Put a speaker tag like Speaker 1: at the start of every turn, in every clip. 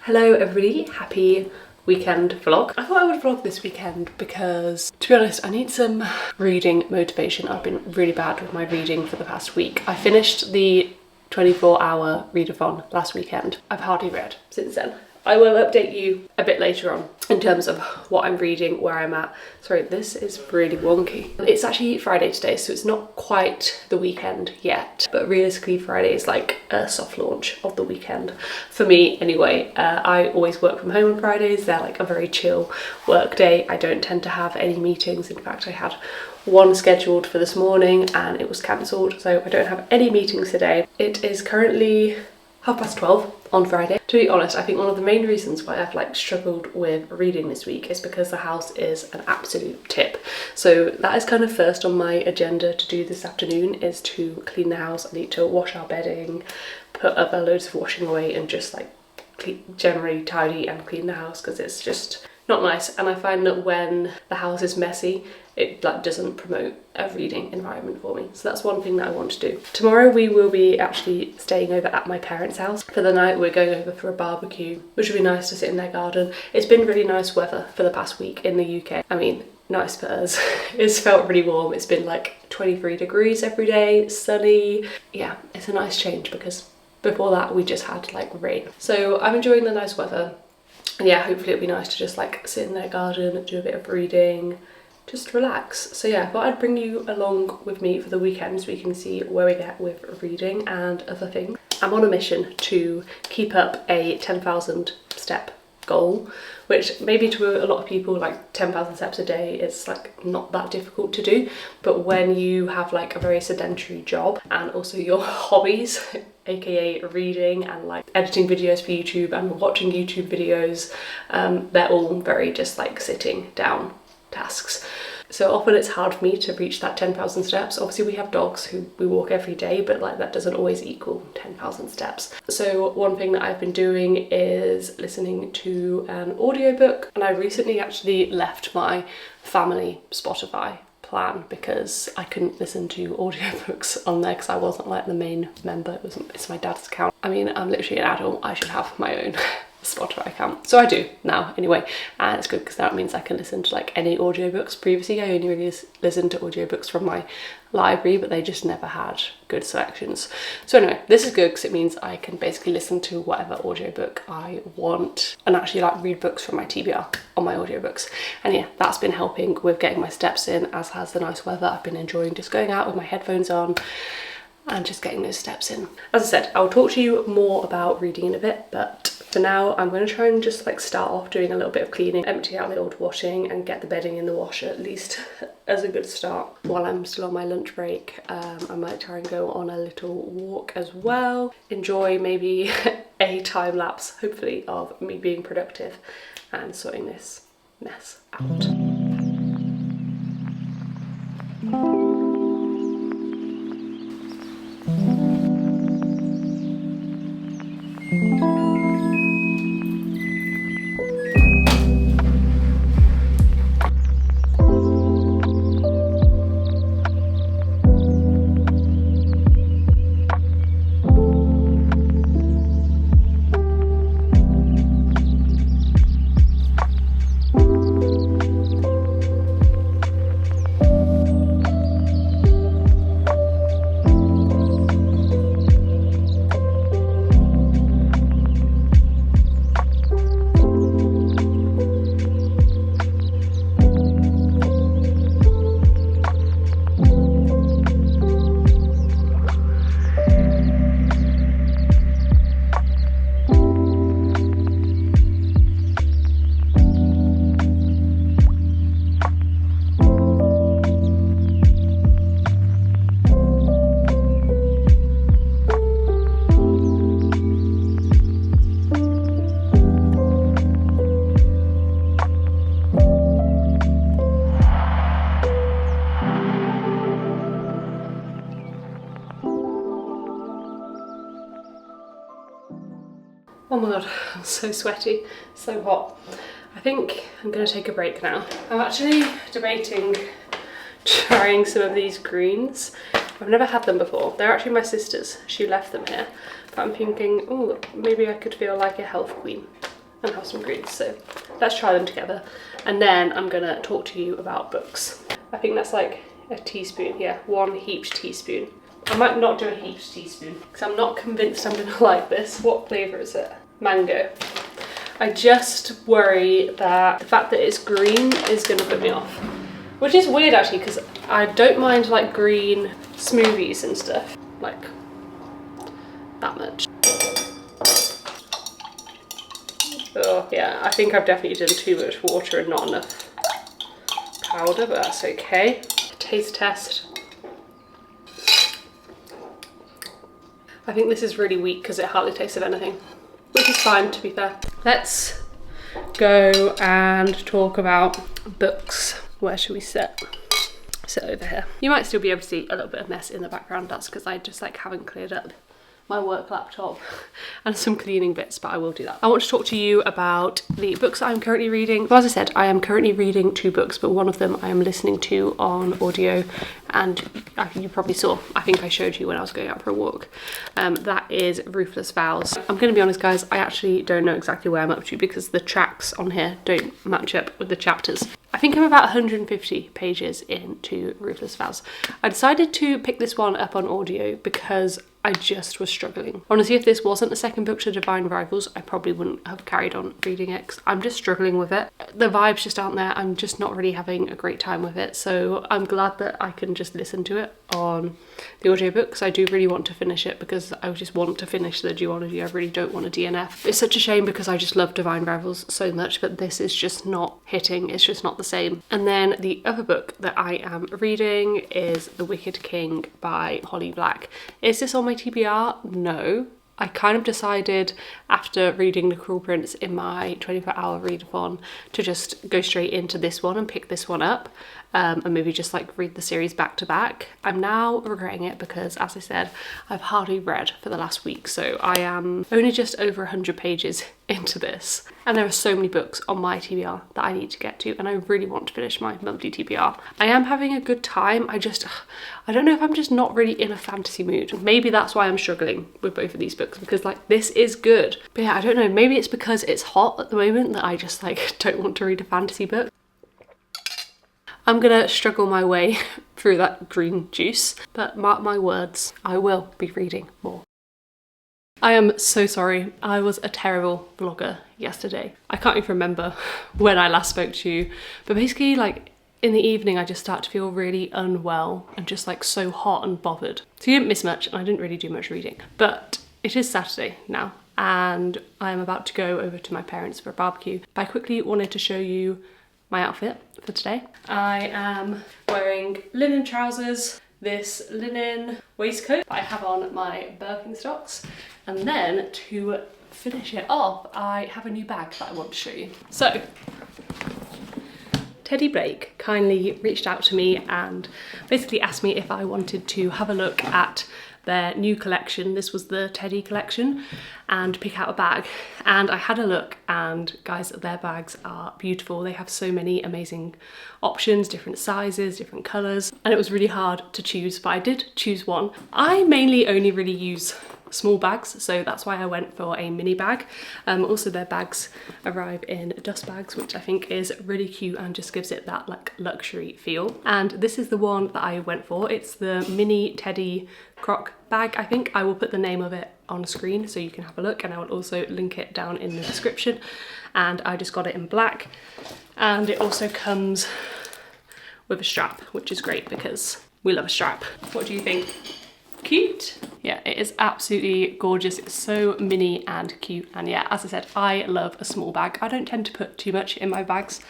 Speaker 1: Hello everybody, happy weekend vlog. I thought I would vlog this weekend because, to be honest, I need some reading motivation. I've been really bad with my reading for the past week. I finished the 24-hour readathon last weekend. I've hardly read since then. I will update you a bit later on in terms of what I'm reading, where I'm at. Sorry, this is really wonky. It's actually Friday today, so it's not quite the weekend yet, but realistically Friday is like a soft launch of the weekend. For me anyway, I always work from home on Fridays. They're like a very chill work day. I don't tend to have any meetings. In fact, I had one scheduled for this morning and it was cancelled, so I don't have any meetings today. It is currently 12:30 on Friday. To be honest, I think one of the main reasons why I've struggled with reading this week is because the house is an absolute tip. So that is kind of first on my agenda to do this afternoon, is to clean the house. I need to wash our bedding, put other loads of washing away, and just generally tidy and clean the house, because it's just not nice. And I find that when the house is messy, it doesn't promote a reading environment for me. So that's one thing that I want to do. Tomorrow we will be actually staying over at my parents' house for the night. We're going over for a barbecue, which would be nice to sit in their garden. It's been really nice weather for the past week in the UK. I mean, nice for us. It's felt really warm. It's been like 23 degrees every day, sunny. Yeah, it's a nice change because before that we just had rain. So I'm enjoying the nice weather. And yeah, hopefully it'll be nice to just sit in their garden, do a bit of reading, just relax. So yeah, I thought I'd bring you along with me for the weekend so we can see where we get with reading and other things. I'm on a mission to keep up a 10,000 step goal, which maybe to a lot of people 10,000 steps a day is not that difficult to do, but when you have a very sedentary job and also your hobbies, aka reading and editing videos for YouTube and watching YouTube videos, they're all very just sitting down tasks. So often it's hard for me to reach that 10,000 steps. Obviously we have dogs who we walk every day, but that doesn't always equal 10,000 steps. So one thing that I've been doing is listening to an audiobook, and I recently actually left my family Spotify plan because I couldn't listen to audiobooks on there because I wasn't the main member. It's my dad's account. I mean, I'm literally an adult. I should have my own Spotify account. So I do now anyway, and it's good because that means I can listen to any audiobooks. Previously I only really listened to audiobooks from my library, but they just never had good selections. So anyway, this is good because it means I can basically listen to whatever audiobook I want and actually read books from my TBR on my audiobooks. And yeah, that's been helping with getting my steps in, as has the nice weather. I've been enjoying just going out with my headphones on and just getting those steps in. As I said, I'll talk to you more about reading in a bit, but for now I'm going to try and just start off doing a little bit of cleaning, empty out the old washing and get the bedding in the washer at least as a good start. While I'm still on my lunch break, I might try and go on a little walk as well. Enjoy maybe a time lapse, hopefully, of me being productive and sorting this mess out. Oh my god, I'm so sweaty, so hot. I think I'm going to take a break now. I'm actually debating trying some of these greens. I've never had them before. They're actually my sister's. She left them here. But I'm thinking, oh, maybe I could feel like a health queen and have some greens. So let's try them together. And then I'm gonna talk to you about books. I think that's like a teaspoon, yeah, 1 heaped teaspoon. I might not do a heaped teaspoon because I'm not convinced I'm gonna like this. What flavour is it? Mango. I just worry that the fact that it's green is gonna put me off. Which is weird actually, because I don't mind like green smoothies and stuff, like that much. Oh yeah, I think I've definitely done too much water and not enough powder, but that's okay. Taste test. I think this is really weak because it hardly tastes of anything, which is fine to be fair. Let's go and talk about books. Where should we sit? Sit over here. You might still be able to see a little bit of mess in the background. That's because I just like haven't cleared up my work laptop and some cleaning bits, but I will do that. I want to talk to you about the books that I'm currently reading. Well, as I said, I am currently reading 2 books, but one of them I am listening to on audio, and you probably saw, I think I showed you when I was going out for a walk. That is Ruthless Vows. I'm going to be honest guys, I actually don't know exactly where I'm up to because the tracks on here don't match up with the chapters. I think I'm about 150 pages into Ruthless Vows. I decided to pick this one up on audio because I just was struggling. Honestly, if this wasn't the second book to Divine Rivals, I probably wouldn't have carried on reading it because I'm just struggling with it. The vibes just aren't there. I'm just not really having a great time with it. So I'm glad that I can just listen to it on the audiobook because I do really want to finish it because I just want to finish the duology. I really don't want a DNF. It's such a shame because I just love Divine Rivals so much, but this is just not hitting. It's just not the same. And then the other book that I am reading is The Wicked King by Holly Black. Is this on my TBR? No. I kind of decided after reading The Cruel Prince in my 24-hour readathon to just go straight into this one and pick this one up and maybe just like read the series back to back. I'm now regretting it because, as I said, I've hardly read for the last week, so I am only just over 100 pages into this. And there are so many books on my TBR that I need to get to, and I really want to finish my monthly TBR. I am having a good time. I don't know if I'm just not really in a fantasy mood. Maybe that's why I'm struggling with both of these books, because like this is good. But yeah, I don't know, maybe it's because it's hot at the moment that I just like don't want to read a fantasy book. I'm gonna struggle my way through that green juice, but mark my words, I will be reading more. I am so sorry. I was a terrible vlogger yesterday. I can't even remember when I last spoke to you, but basically like in the evening I just start to feel really unwell and just like so hot and bothered. So you didn't miss much and I didn't really do much reading, but it is Saturday now and I'm about to go over to my parents for a barbecue. But I quickly wanted to show you my outfit for today. I am wearing linen trousers, this linen waistcoat. I have on my Birkenstocks, and then to finish it off, I have a new bag that I want to show you. So, Teddy Blake kindly reached out to me and basically asked me if I wanted to have a look at their new collection. This was the Teddy collection, and pick out a bag. And I had a look, and guys, their bags are beautiful. They have so many amazing options, different sizes, different colours, and it was really hard to choose, but I did choose one. I mainly only really use small bags, so that's why I went for a mini bag. Also their bags arrive in dust bags, which I think is really cute and just gives it that like luxury feel. And this is the one that I went for. It's the mini Teddy croc bag. I think I will put the name of it on screen so you can have a look, and I will also link it down in the description. And I just got it in black, and it also comes with a strap, which is great because we love a strap. What do you think? Cute? Yeah, it is absolutely gorgeous. It's so mini and cute, and yeah, as I said, I love a small bag. I don't tend to put too much in my bags,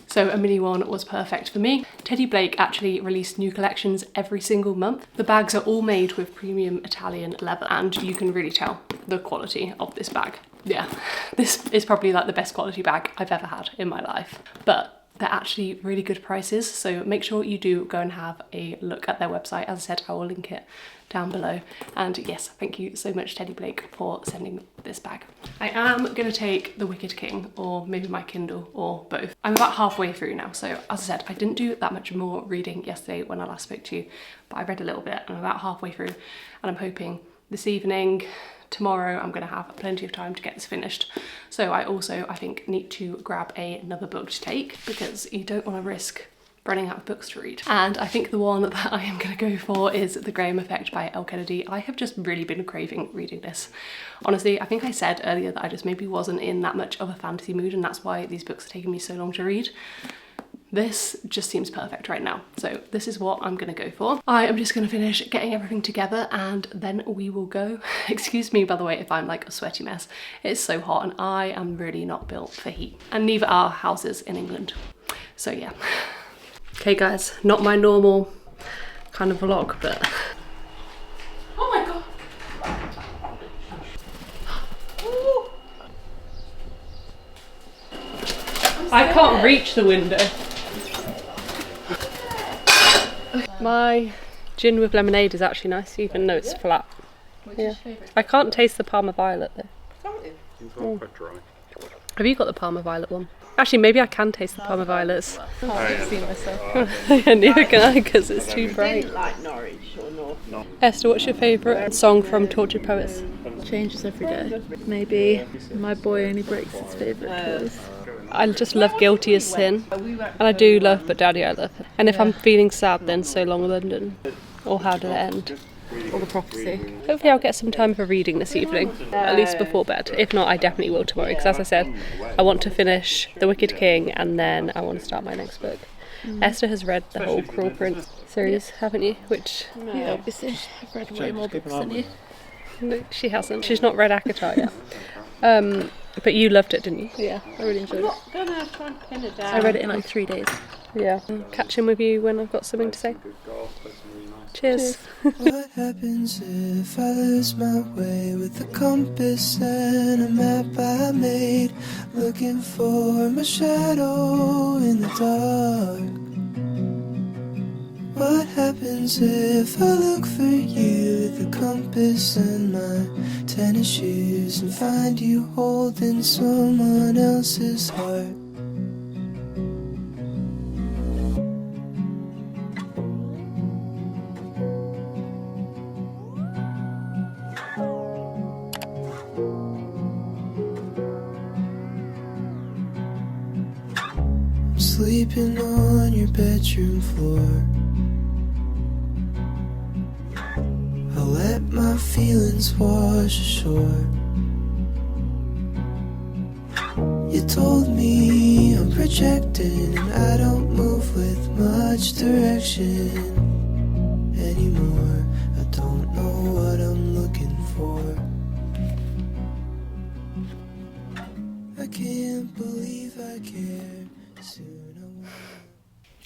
Speaker 1: so a mini one was perfect for me. Teddy Blake actually released new collections every single month. The bags are all made with premium Italian leather, and you can really tell the quality of this bag. Yeah, this is probably like the best quality bag I've ever had in my life, but they're actually really good prices, so make sure you do go and have a look at their website. As I said, I will link it down below. And yes, thank you so much, Teddy Blake, for sending this bag. I am going to take The Wicked King, or maybe my Kindle, or both. I'm about halfway through now, so as I said, I didn't do that much more reading yesterday when I last spoke to you, but I read a little bit, and I'm about halfway through, and I'm hoping this evening, tomorrow I'm going to have plenty of time to get this finished. So I also, I think, need to grab another book to take because you don't want to risk running out of books to read. And I think the one that I am going to go for is The Graham Effect by Elle Kennedy. I have just really been craving reading this. Honestly, I think I said earlier that I just maybe wasn't in that much of a fantasy mood, and that's why these books are taking me so long to read. This just seems perfect right now. So this is what I'm going to go for. I am just going to finish getting everything together and then we will go. Excuse me, by the way, if I'm like a sweaty mess. It's so hot and I am really not built for heat. And neither are houses in England. So yeah. Okay guys, not my normal kind of vlog, but... Oh my god! I can't reach the window. My gin with lemonade is actually nice, even though it's flat.
Speaker 2: Which is your favourite?
Speaker 1: I can't taste the Parma Violet though.
Speaker 2: Can't you?
Speaker 3: It's all quite dry.
Speaker 1: Have you got the Parma Violet one? Actually, maybe I can taste the Parma Violets.
Speaker 2: I can't see myself.
Speaker 1: Yeah, neither can I because it's too
Speaker 2: I
Speaker 1: bright.
Speaker 2: didn't like Norwich or North.
Speaker 3: No.
Speaker 1: Esther, what's your favourite song from Tortured Poets?
Speaker 4: Changes every day. Maybe My Boy Only Breaks His Favourite Toys.
Speaker 1: I just love Guilty as Sin. And I do love But Daddy I Love. And if I'm feeling sad, then So Long London. Or How Did It End?
Speaker 4: Or The Prophecy.
Speaker 1: Hopefully I'll get some time for reading this evening, at least before bed. If not, I definitely will tomorrow, because as I said, I want to finish The Wicked King and then I want to start my next book. Esther has read the whole Cruel Prince series, haven't you? Which...
Speaker 4: Yeah, obviously. I've read way more books than you.
Speaker 1: No, she hasn't. She's not read Akatar yet. But you loved it, didn't you?
Speaker 4: Yeah, I really enjoyed it.
Speaker 2: I'm gonna try and pin it down.
Speaker 4: I read it in like 3 days.
Speaker 1: Yeah. Catch in with you when I've got something to say. Cheers.
Speaker 5: What happens if I lose my way with the compass and a map I made, looking for my shadow in the dark? What happens if I look for you with the compass and my tennis shoes and find you holding someone else's heart? I'm sleeping on your bedroom floor. I'll let my feelings wash ashore. You told me I'm projecting and I don't move with much direction anymore. I don't know what I'm looking for. I can't believe I care. Soon I will.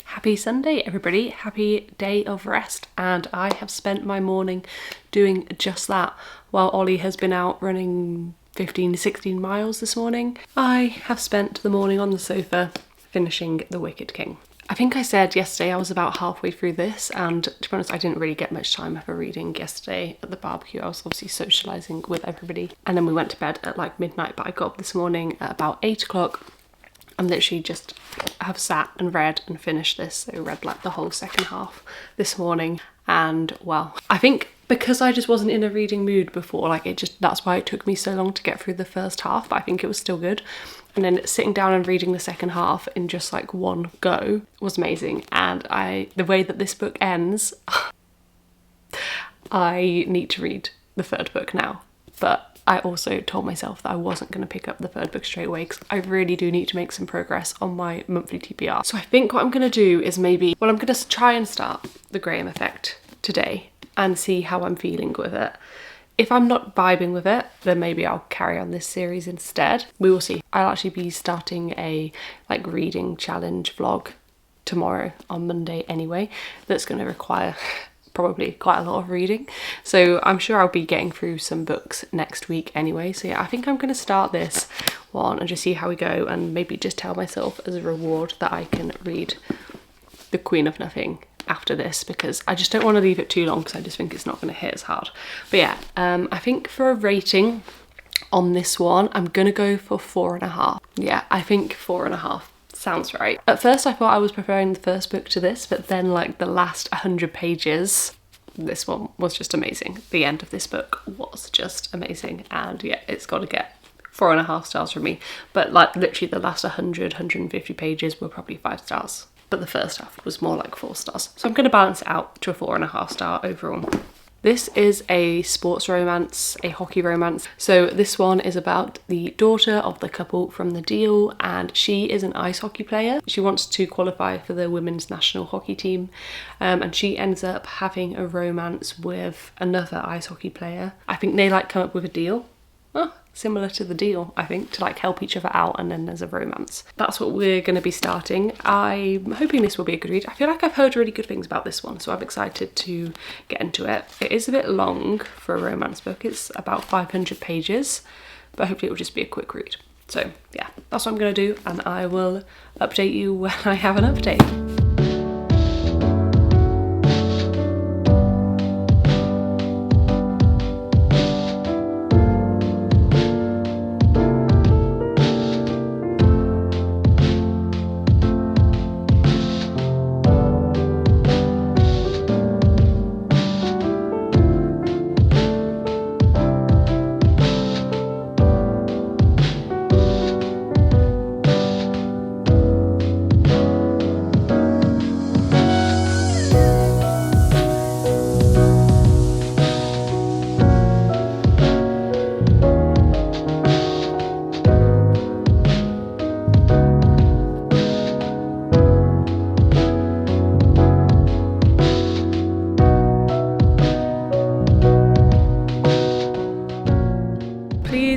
Speaker 1: Happy Sunday, everybody. Happy day of rest. And I have spent my morning doing just that while Ollie has been out running 15 to 16 miles this morning. I have spent the morning on the sofa finishing The Wicked King. I think I said yesterday I was about halfway through this, and to be honest I didn't really get much time for reading yesterday at the barbecue. I was obviously socialising with everybody and then we went to bed at like midnight, but I got up this morning at about 8 o'clock and literally just have sat and read and finished this. So read like the whole second half this morning, and well, I think because I just wasn't in a reading mood before, like that's why it took me so long to get through the first half, but I think it was still good. And then sitting down and reading the second half in just like one go was amazing. And the way that this book ends, I need to read the third book now. But I also told myself that I wasn't going to pick up the third book straight away because I really do need to make some progress on my monthly TBR. So I think what I'm going to do is I'm going to try and start The Graham Effect today and see how I'm feeling with it. If I'm not vibing with it, then maybe I'll carry on this series instead. We will see. I'll actually be starting a like reading challenge vlog tomorrow on Monday anyway. That's going to require probably quite a lot of reading. So I'm sure I'll be getting through some books next week anyway. So yeah, I think I'm going to start this one and just see how we go, and maybe just tell myself as a reward that I can read The Queen of Nothing after this, because I just don't want to leave it too long because I just think it's not going to hit as hard. But yeah, I think for a rating on this one, I'm going to go for 4.5. Yeah, I think 4.5 sounds right. At first I thought I was preferring the first book to this, but then like the last 100 pages this one was just amazing. The end of this book was just amazing, and yeah, it's got to get 4.5 stars from me. But like literally the last 150 pages were probably 5 stars. But the first half was more like 4 stars. So I'm going to balance it out to a 4.5 star overall. This is a sports romance, a hockey romance. So this one is about the daughter of the couple from The Deal, and she is an ice hockey player. She wants to qualify for the women's national hockey team, and she ends up having a romance with another ice hockey player. I think they like come up with a deal. Oh, similar to The Deal, I think, to like help each other out, and then there's a romance. That's what we're going to be starting. I'm hoping this will be a good read. I feel like I've heard really good things about this one, so I'm excited to get into it. It is a bit long for a romance book. It's about 500 pages, but hopefully it will just be a quick read. So yeah, that's what I'm going to do, and I will update you when I have an update.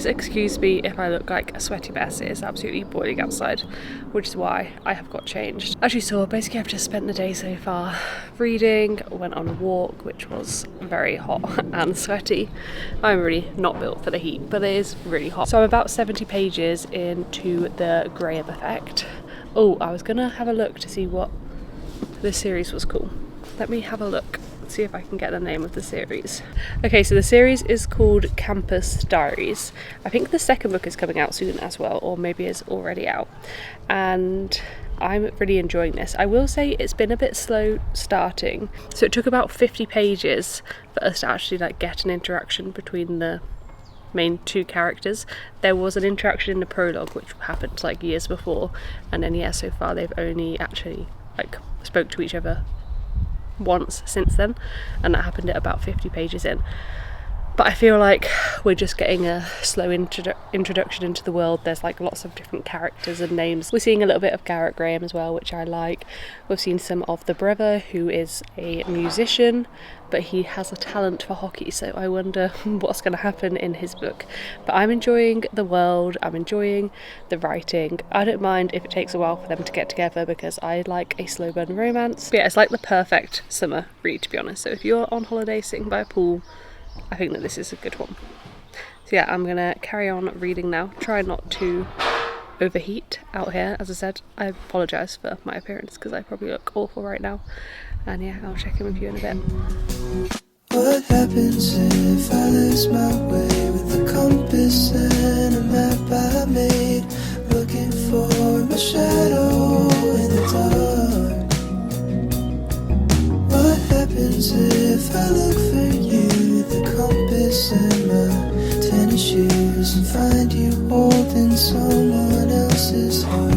Speaker 1: Excuse me if I look like a sweaty mess. It is absolutely boiling outside, which is why I have got changed. As you saw, basically I've just spent the day so far reading, went on a walk which was very hot and sweaty. I'm really not built for the heat, but it is really hot. So I'm about 70 pages into the Graham Effect. Oh, I was gonna have a look to see what this series was called. Let me have a look. See if I can get the name of the series. Okay, so the series is called Campus Diaries. I think the second book is coming out soon as well, or maybe it's already out, and I'm really enjoying this. I will say it's been a bit slow starting, so it took about 50 pages for us to actually like get an interaction between the main two characters. There was an interaction in the prologue which happened like years before, and then yeah, so far they've only actually like spoke to each other once since then, and that happened at about 50 pages in. But I feel like we're just getting a slow introduction into the world. There's like lots of different characters and names. We're seeing a little bit of Garrett Graham as well, which I like. We've seen some of the brother, who is a musician, but he has a talent for hockey, so I wonder what's going to happen in his book. But I'm enjoying the world, I'm enjoying the writing. I don't mind if it takes a while for them to get together, because I like a slow burn romance. But yeah, it's like the perfect summer read, to be honest. So if you're on holiday sitting by a pool, I think that this is a good one. So yeah, I'm gonna carry on reading now. Try not to overheat out here. As I said, I apologise for my appearance because I probably look awful right now. And yeah, I'll check in with you in a bit.
Speaker 5: What happens if I lose my way with the compass and a map I made, looking for my shadow in the dark? What happens if I look for you, the compass and my tennis shoes, and find you holding someone else's heart?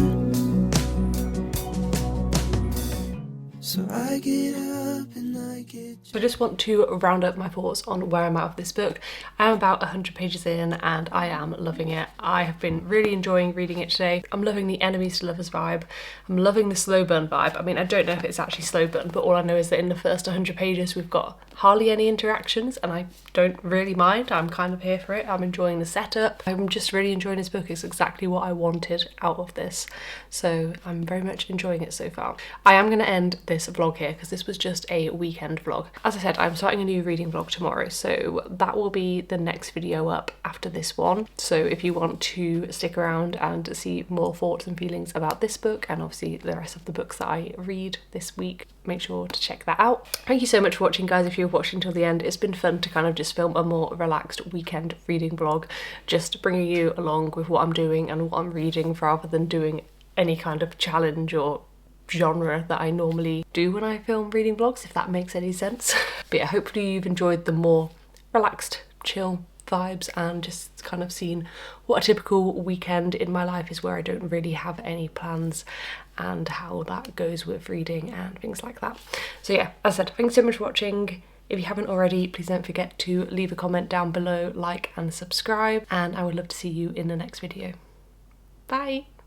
Speaker 5: So I get up and I get...
Speaker 1: So I just want to round up my thoughts on where I'm at with this book. I am about 100 pages in and I am loving it. I have been really enjoying reading it today. I'm loving the enemies to lovers vibe. I'm loving the slow burn vibe. I mean, I don't know if it's actually slow burn, but all I know is that in the first 100 pages we've got hardly any interactions, and I don't really mind. I'm kind of here for it. I'm enjoying the setup. I'm just really enjoying this book. It's exactly what I wanted out of this. So I'm very much enjoying it so far. I am going to end this vlog here because this was just a weekend vlog. As I said, I'm starting a new reading vlog tomorrow, so that will be the next video up after this one. So if you want to stick around and see more thoughts and feelings about this book, and obviously the rest of the books that I read this week, make sure to check that out. Thank you so much for watching, guys. If you've watched until the end, it's been fun to kind of just film a more relaxed weekend reading vlog, just bringing you along with what I'm doing and what I'm reading rather than doing any kind of challenge or genre that I normally do when I film reading vlogs, if that makes any sense. But yeah, hopefully you've enjoyed the more relaxed, chill vibes and just kind of seen what a typical weekend in my life is, where I don't really have any plans, and how that goes with reading and things like that. So yeah, as I said, thanks so much for watching. If you haven't already, please don't forget to leave a comment down below, like and subscribe, and I would love to see you in the next video. Bye!